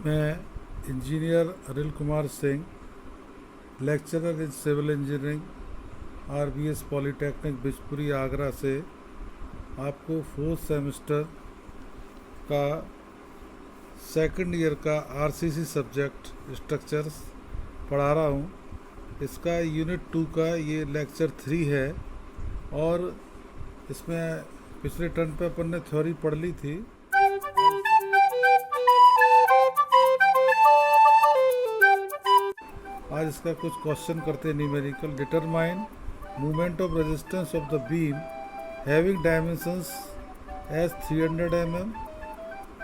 मैं engineer Anil Kumar Singh, lecturer in civil engineering, RBS polytechnic Bijpuri Agra से आपको फोर्थ सेमेस्टर का सेकंड ईयर का RCC सब्जेक्ट स्ट्रक्चर्स पढ़ा रहा हूँ। इसका यूनिट 2 का ये लेक्चर 3 है और इसमें पिछले टर्म पे अपन ने थ्योरी पढ़ ली थी। आज इसका कुछ क्वेश्चन करते हैं numerical. Determine movement of resistance of the beam having dimensions as 300 mm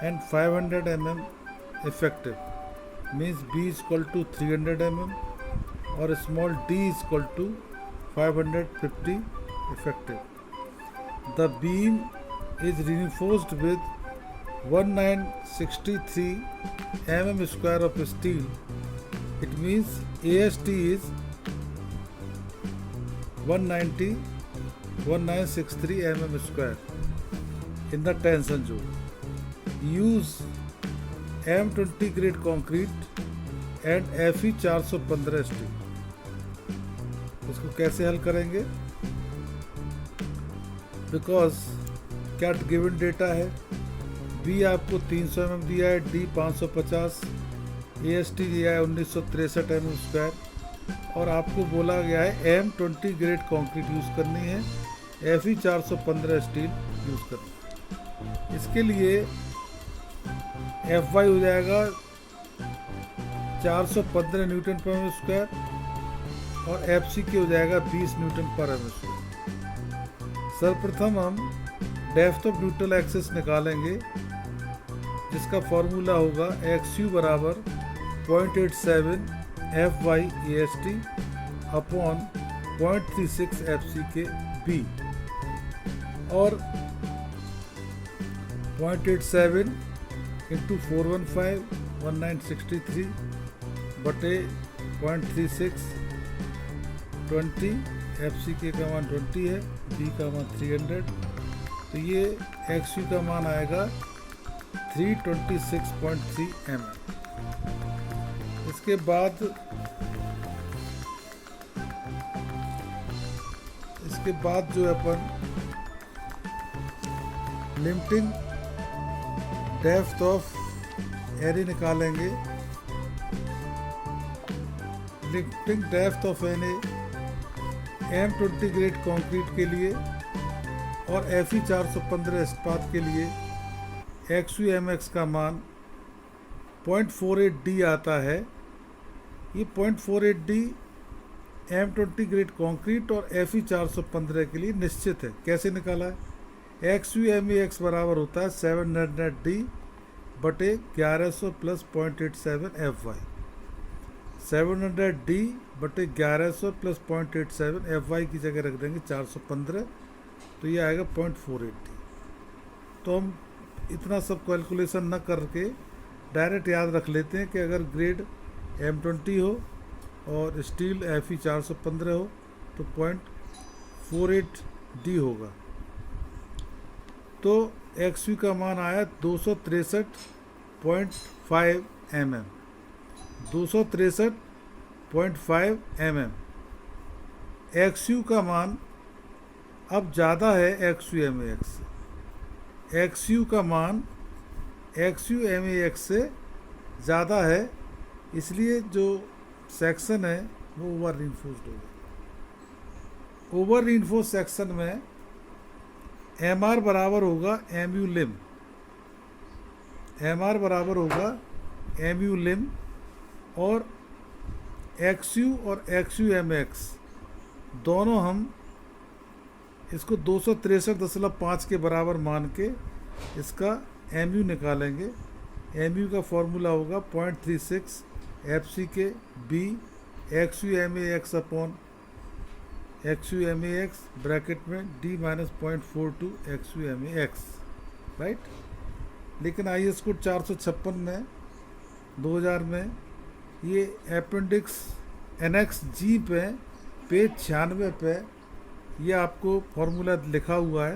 and 500 mm effective means B is equal to 300 mm or small d is equal to 550 effective. The beam is reinforced with 1963 mm square of steel. It means AST is 1963 mm square in the tension zone. Use M20 grade concrete and Fe 415 steel. इसको कैसे हल करेंगे? Because क्या given data है, B आपको 300 mm दिया है, D 550, AST दिया है 1963 mm स्क्वायर और आपको बोला गया है M20 ग्रेड कंक्रीट यूज़ करनी है, Fe 415 स्टील यूज़ करनी है। इसके लिए Fy हो जाएगा 415 न्यूटन पर एम स्क्वायर और FCK हो जाएगा 20 न्यूटन पर एम स्क्वायर। सर्वप्रथम हम डेप्थ ऑफ न्यूट्रल एक्सिस निकालेंगे जिसका फॉर्मूला होगा XU बराबर 0.87 Fy AST upon 0.36 FCK B और 0.87 इंटू 415 1963 बटे 0.36 20 FCK का मान 20 है, B का मान 300, तो ये XU का मान आएगा 326.3 mm। इसके बाद जो अपन लिमिटिंग डेप्थ ऑफ एरे निकालेंगे। Limiting depth of array M20 grade concrete के लिए और Fe 415 इस्पात के लिए XUMX का मान 0.48 D आता है। ये 0.48 D M20 ग्रेड कंक्रीट और Fe 415 के लिए निश्चित है। कैसे निकाला है? XUMAX बराबर होता है 700 D बटे 1100 प्लस 0.87 Fy। 700 D बटे 1100 प्लस 0.87 Fy की जगह रख देंगे 415, तो ये आएगा 0.48 D। तो हम इतना सब कैलकुलेशन न करके डायरेक्ट याद रख लेते हैं कि अगर ग्रेड M20 हो और स्टील Fe 415 हो तो 0.48 D होगा। तो XU का मान आया 263.5 mm, 263.5 mm। XU का मान अब ज़्यादा है XUMAX से। XU का मान XUMAX से ज़्यादा है, इसलिए जो सेक्शन है वो ओवर रीइंफोर्स्ड होगा। ओवर रीइंफोर्स सेक्शन में MR बराबर होगा MU लिम, MR बराबर होगा MU लिम और XU और XUMX दोनों हम इसको 263.5 के बराबर मान के इसका MU निकालेंगे। MU का फॉर्मूला होगा 0.36 FCK B XUMAX upon XUMAX bracket में D माइनस 0.42 XUMAX, राइट। लेकिन IS कोड 456 में 2000 में ये अपेंडिक्स NX G पे पेज 96 पे ये आपको फॉर्मूला लिखा हुआ है।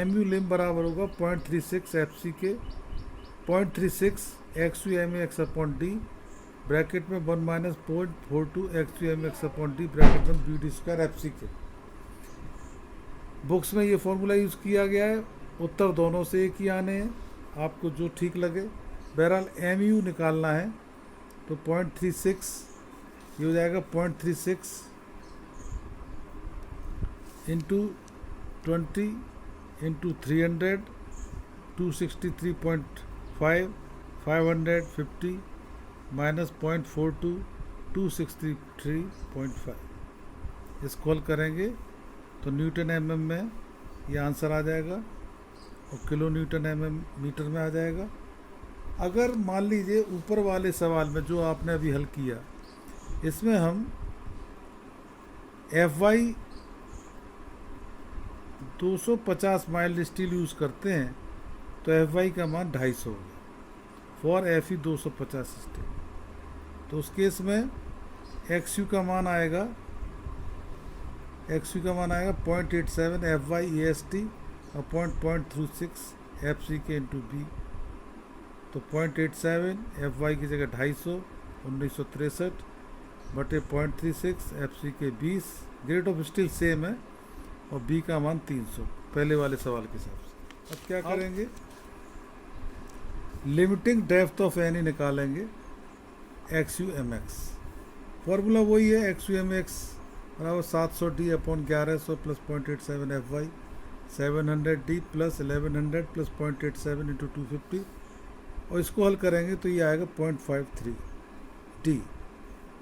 MU लिम बराबर होगा 0.36 FCK 0.36 XUMAX upon D bracket में 1 माइनस 0.42 XUMAX अपॉन डी ब्रैकेट में B D square F C K. Books में ये फॉर्मूला यूज़ किया गया है। उत्तर दोनों से एक ही आने हैं, आपको जो ठीक लगे। बहरहाल एम यू निकालना है तो 0.36 ये हो जाएगा 0.36 इंटू 20 इंटू 300 263.5 550 माइनस 0.42 263.5। इसको हल करेंगे तो न्यूटन एम एम में ये आंसर आ जाएगा और kilo newton M M metre में आ जाएगा। अगर मान लीजिए ऊपर वाले सवाल में जो आपने अभी हल किया, इसमें हम F Y 250 mild steel use करते हैं तो एफ वाई का मान 250 होगा फॉर एफ ई 250 स्टील। तो उस केस में एक्स यू का मान आएगा 0.87 F Y A S T और 0.36 एफ सी के इंटू बी। तो 0.87 एफ वाई की जगह 250 1963 बटे 0.36 एफ सी के 20। ग्रेड ऑफ स्टील सेम है और बी का मान 300 पहले वाले सवाल के हिसाब से। अब क्या करेंगे, लिमिटिंग डेप्थ ऑफ एनी निकालेंगे X U M X. Formula वही है, एक्स यू एम एक्स बराबर 700 D upon 1100 plus 0.87 F Y 700 D plus 1100 plus 0.87 into 250 और इसको हल करेंगे तो ये आएगा 0.53 डी।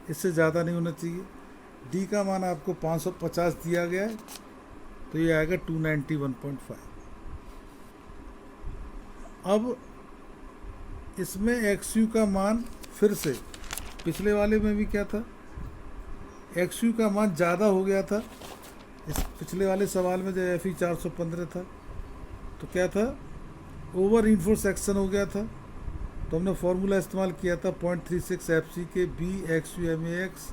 इससे ज़्यादा नहीं होना चाहिए। डी का मान आपको 550 दिया गया है तो ये आएगा 291.5। अब इसमें एक्स यू का मान फिर से पिछले वाले में भी क्या था, एक्स यू का मान ज़्यादा हो गया था। इस पिछले वाले सवाल में जब एफ ई 415 था तो क्या था, ओवर इन्फोर्स सेक्शन हो गया था। तो हमने फार्मूला इस्तेमाल किया था 0.36 F C K B X U M A X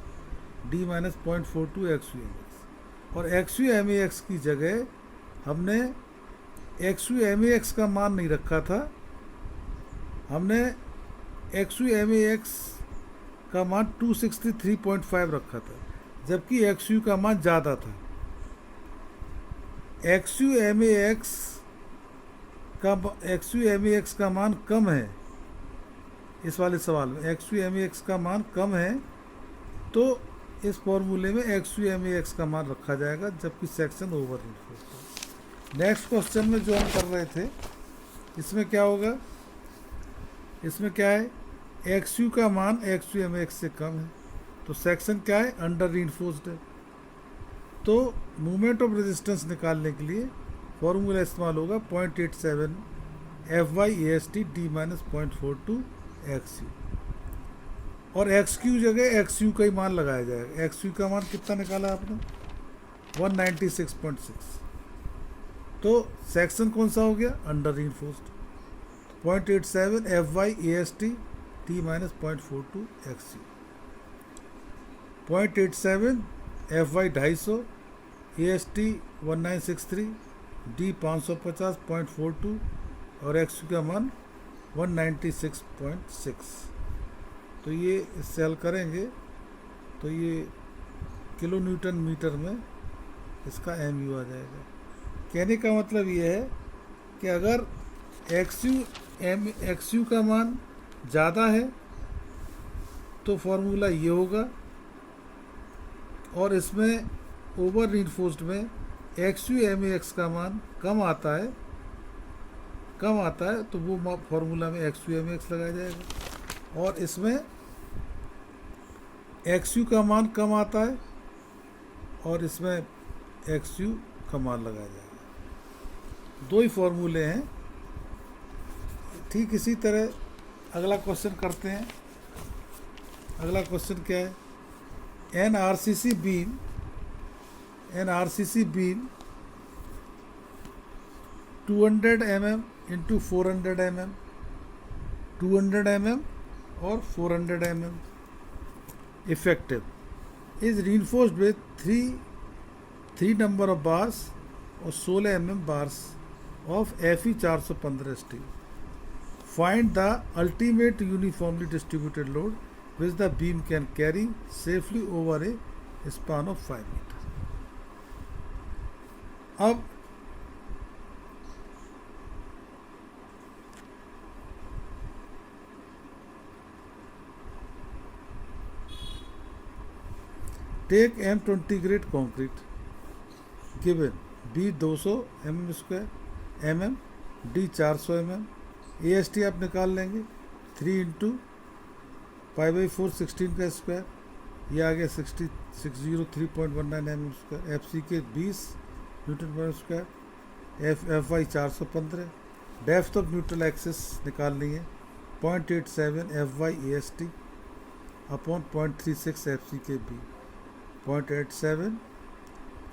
D minus 0.42 X U M X. और X U M A X की जगह हमने X U M A X का मान नहीं रखा था, हमने X U M A X का मान 263.5 रखा था, जबकि एक्स यू का मान ज़्यादा था। X U M A X का मान कम है इस वाले सवाल में, X U M A X का मान कम है तो इस फॉर्मूले में X U M A X का मान रखा जाएगा, जबकि section over reinforced. Next question में जो हम कर रहे थे इसमें क्या होगा, इसमें क्या है, एक्स यू का मान X U M A X से कम है तो सेक्शन क्या है, अंडर रीइंफोर्स्ड है। तो मूवमेंट ऑफ रेजिस्टेंस निकालने के लिए फॉर्मूला इस्तेमाल होगा 0.87 F Y A S T D minus 0.42 X U. और एक्स क्यू जगह एक्स यू का ही मान लगाया जाएगा। एक्स यू का मान कितना निकाला आपने, 196.6। तो सेक्शन कौन सा हो गया, under reinforced. 0.87 F Y A S T T minus 0.42 X U. 0.87 F Y 250 A S T 1963 D 550 0.42 और एक्स यू का मान 196.6। तो ये इससे हल करेंगे तो ये किलो न्यूटन मीटर में इसका एम यू आ जाएगा। कहने का मतलब ये है कि अगर एक्स यू का मान ज़्यादा है तो फॉर्मूला ये होगा, और इसमें ओवर रीइंफोर्स्ड में X U M A X का मान कम आता है तो वो फॉर्मूला में X U M A X लगाया जाएगा। और इसमें एक्स यू का मान कम आता है और इसमें एक्स यू का मान लगाया जाएगा। दो ही फॉर्मूले हैं। ठीक इसी तरह अगला क्वेश्चन करते हैं। अगला क्वेश्चन क्या है, एन आर सी सी beam 200 mm into 400 mm 200 mm और 400 mm effective is reinforced with three number of bars और 16 mm bars of FE 415 steel Find the ultimate uniformly distributed load which the beam can carry safely over a span of 5 meter. अब take M20 grade concrete given B 200 mm square mm, D 400 mm, AST आप निकाल लेंगे 3 into pi by 4 16 का square, ये आ गया 603.19 mm square, F C के 20 newton पर square, F Y 415, depth of neutral axis निकालनी है 0.87 F Y A S T upon 0.36 F C K B, 0.87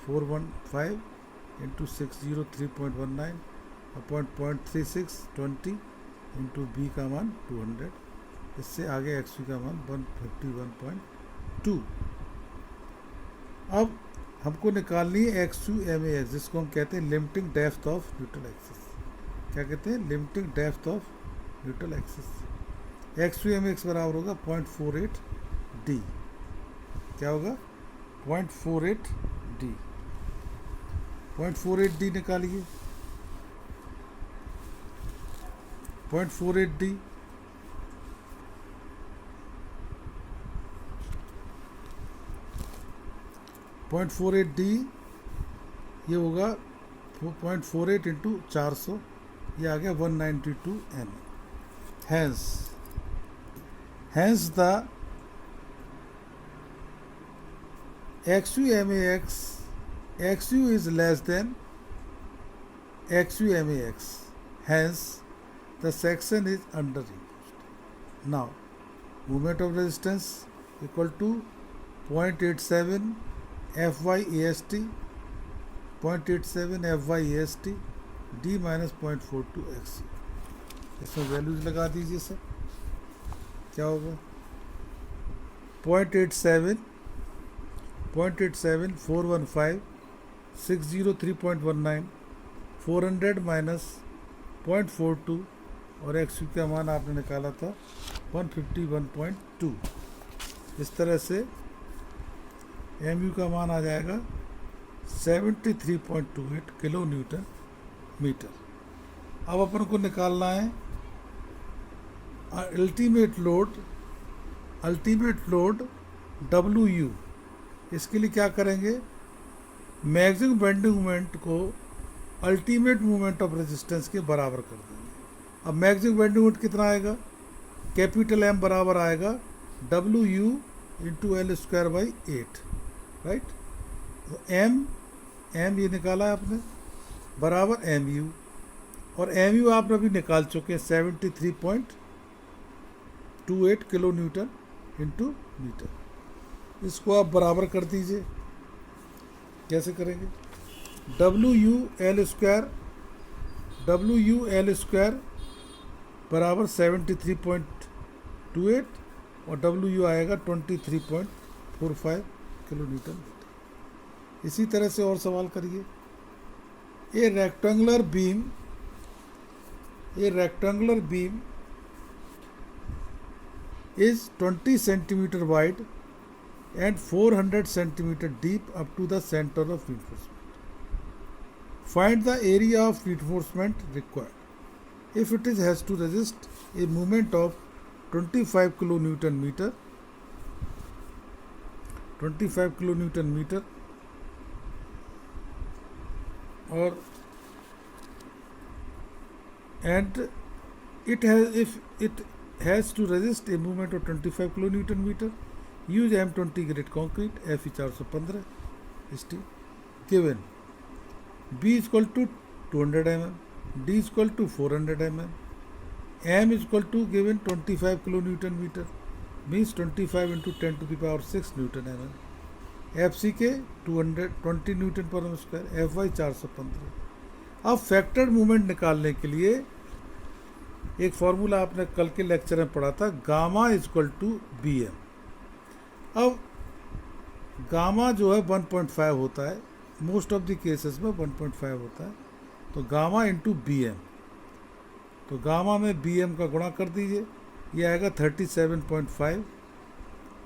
415 into 603.19 upon 0.36 20 into B का मान 200, इससे आगे एक्स का मान 151.2। अब हमको निकालनी है X U M A X, जिसको हम कहते हैं limiting depth of neutral axis. क्या कहते हैं? Limiting depth of neutral axis. X U M X बराबर होगा 0.48 डी। क्या होगा? 0.48 डी। 0.48 डी निकालिए। 0.48 डी 0.48 डी ये होगा 0.48 इंटू 400, ये आ गया 192 M. Hence the X U M A X U is less than X U M A X, hence the section is under reduced. Now movement of resistance equal to 0.87 F Y A S T, 0.87 F Y A S T D minus 0.42 X. इसमें values लगा दीजिए sir. क्या होगा? 0.87 415 603.19 400 minus 0.42 और x का मान आपने निकाला था 151.2। इस तरह से एम यू का मान आ जाएगा 73.28 किलो न्यूटन मीटर। अब अपन को निकालना है अल्टीमेट लोड डब्ल्यू यू। इसके लिए क्या करेंगे? मैक्सिमम बेंडिंग मोमेंट को अल्टीमेट मोमेंट ऑफ रेजिस्टेंस के बराबर कर देंगे। अब मैक्सिमम बेंडिंग मोमेंट कितना आएगा? कैपिटल एम बराबर आएगा W you into L square by 8, right. तो एम ये निकाला है आपने बराबर एम यू, और एम यू आप अभी निकाल चुके हैं 73.28 किलो न्यूटन इंटू मीटर। इसको आप बराबर कर दीजिए। कैसे करेंगे? डब्ल्यू यू एल स्क्वायर बराबर 73.28 और डब्ल्यू यू आएगा 23.45 किलो न्यूटन मीटर। इसी तरह से और सवाल करिए। ए rectangular beam is 20 centimeter wide and 400 centimeter deep up to the center of reinforcement. Find the area of reinforcement required if it has to resist a movement of 25 kilonewton meter, 25 kilonewton meter, or and it has to resist a movement of 25 kilonewton meter, use M20 grade concrete Fe 415 ST given B is equal to 200 mm, D is equal to 400 mm, M is equal to given 25 kilonewton meter means 25 into 10 to the power 6 Newton mm, FCK 220 Newton per m square, Fy 415। अब factored movement निकालने के लिए एक formula आपने कल के lecture में पढ़ा था, gamma is equal to B M. अब गामा जो है 1.5 होता है, मोस्ट ऑफ द केसेस में 1.5 होता है, तो गामा इंटू बी एम। तो गामा में बी एम का गुणा कर दीजिए, ये आएगा 37.5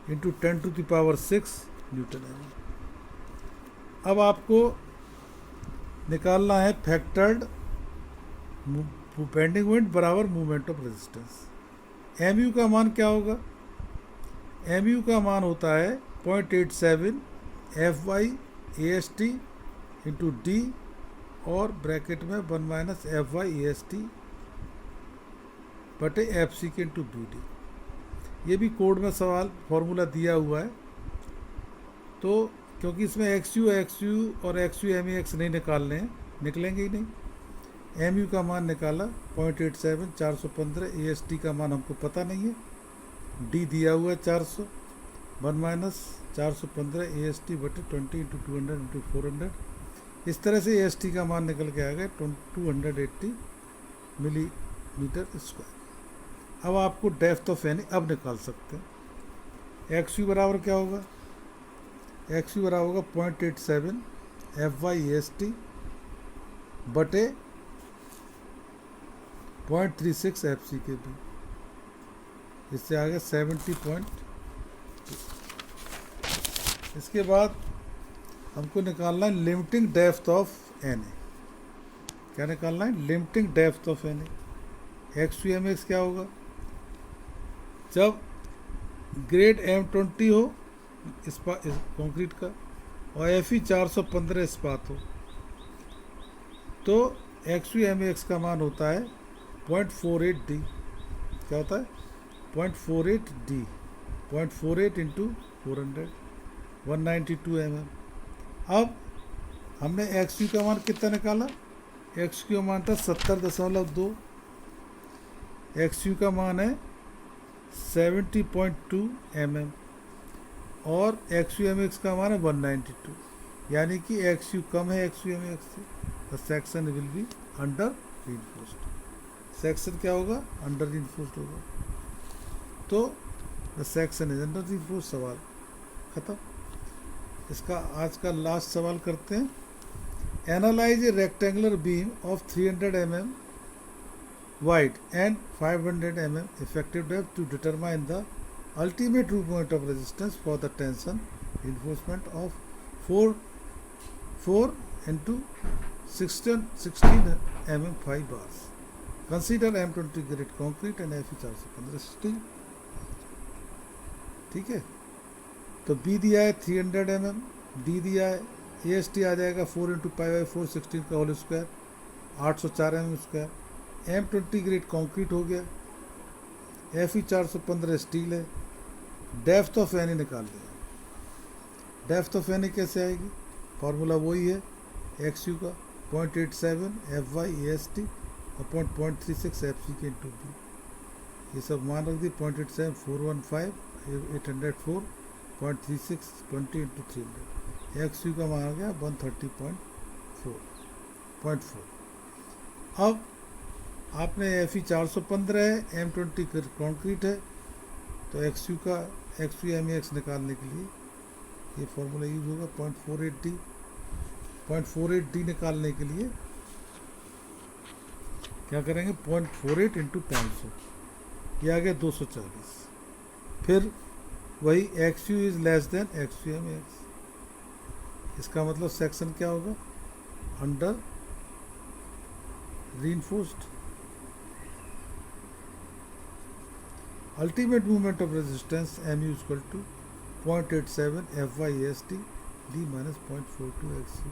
इंटू 10⁻6 न्यूटन एम। अब आपको निकालना है फैक्टर्ड बेंडिंग मोमेंट बराबर movement of resistance. M U का मान क्या होगा? एम यू का मान होता है 0.87 F Y A S T into D और ब्रैकेट में 1 - F Y A S T बटे एफ सी के इंटू बी डी। ये भी कोड में सवाल फॉर्मूला दिया हुआ है। तो क्योंकि इसमें एक्स यू और X U M E X नहीं निकालने हैं, निकलेंगे ही नहीं। एम यू का मान निकाला 0.87 415, ए एस टी का मान हमको पता नहीं है, डी दिया हुआ है 400, 1 - 415 ए एस टी बटे 20 इंटू 200 इंटू 400। इस तरह से ए एस टी का मान निकल के आ गया 280 मिलीमीटर स्क्वायर। अब आपको डेप्थ ऑफ एनी अब निकाल सकते हैं। एक्स यू बराबर क्या होगा? एक्स यू बराबर होगा 0.87 F Y A S T बटे 0.36 एफ सी के बी। इससे आ गया 70. इसके बाद हमको निकालना है limiting depth of N A. क्या निकालना है? Limiting depth of N A. X U M X क्या होगा? जब ग्रेड M20 हो इस कंक्रीट का और Fe 415 इस्पात हो तो एक्स यू एम एक्स का मान होता है 0.48 डी। क्या होता है? 0.48 डी, 0.48 इंटू 400, 192 mm। अब हमने एक्स यू का मान कितना निकाला? एक्स यू का मान था 70.2, एक्स यू का मान है 70.2 mm और एक्स यू एम एक्स का मान है 192, यानी कि एक्स यू कम है एक्स यू एम एक्स से। The section will be under reinforced. Section क्या होगा? अंडर रीइंफोर्स्ड होगा। तो the section is under reinforced. सवाल खत्म। इसका आज का लास्ट सवाल करते हैं। Analyse A rectangular beam of 300 mm wide and 500 mm effective depth to determine the ultimate moment of resistance for the tension reinforcement of 4 into 16 mm 5 bars. Consider M20 grade concrete and Fe 415 steel। ठीक है, तो B दिया है 300 mm, D दिया है, AST आ जाएगा 4 into π/4 16 का whole square 804 mm square. M20 grade concrete हो गया, Fe 415 स्टील है। डेप्थ ऑफ एनी निकाल लिया। डेप्थ ऑफ एनी कैसे आएगी? फार्मूला वही है एक्स यू का 0.87 F Y A S T और 0.36 एफ सी के इंटू बी। ये सब मान रख दी। 0.87 415 804 0.36 20 इंटू 300। एक्स यू का मान आ गया 130.4। अब आपने Fe 415 है, M20 कंक्रीट है, तो एक्स यू एम एक्स निकालने के लिए ये फॉर्मूला यूज होगा 0.48 डी। 0.48 डी निकालने के लिए क्या करेंगे? 0.48 इंटू 500, ये आ गया 240। फिर वही X U is less than X U M X. इसका मतलब सेक्शन क्या होगा? Under reinforced. Ultimate moment of resistance mu equal to 0.87 FYAST D minus 0.42 XU।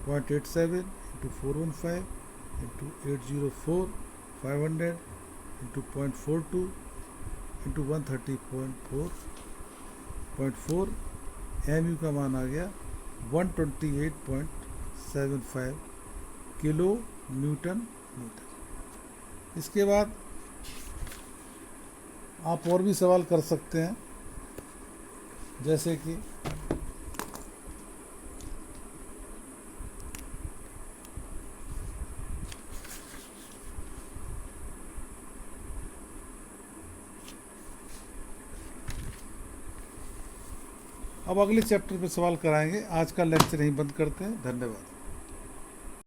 0.87 into 415 into 804 500 into 0.42 into 130.4 mu का मान आ गया 128.75 किलो न्यूटन मीटर। इसके बाद आप और भी सवाल कर सकते हैं, जैसे कि अब अगले चैप्टर पे सवाल कराएंगे। आज का लेक्चर यहीं बंद करते हैं। धन्यवाद।